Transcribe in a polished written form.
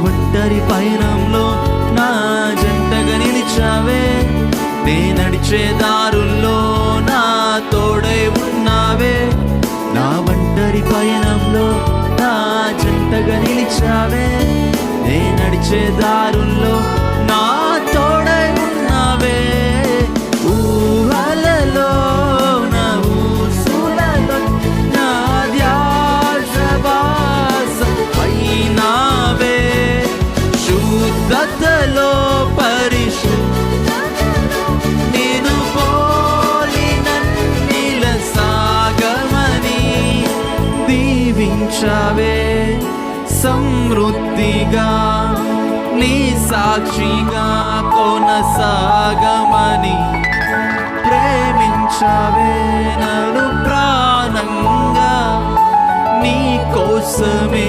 ఒంటరి పయనంలో నా జంటగా నిలిచావే, నే నడిచే దారుల్లో నా తోడై ఉన్నావే. నా ఒంటరి పయనంలో నా జంటగా నిలిచావే, నే నడిచే దారుల్లో నా తోడై ఉన్నావే. ఊహలలో నా ఊసులలో నా ధ్యాస వాసం అయినావే. శుద్ధతలో పరిశుద్ధ నేను పోలినన్నిల సాగమని దీవించావే. సమృద్ధిగా నీ సాక్షిగా కొనసాగమని ప్రేమించావే. నన్ను ప్రాణంగా నీ కోసమే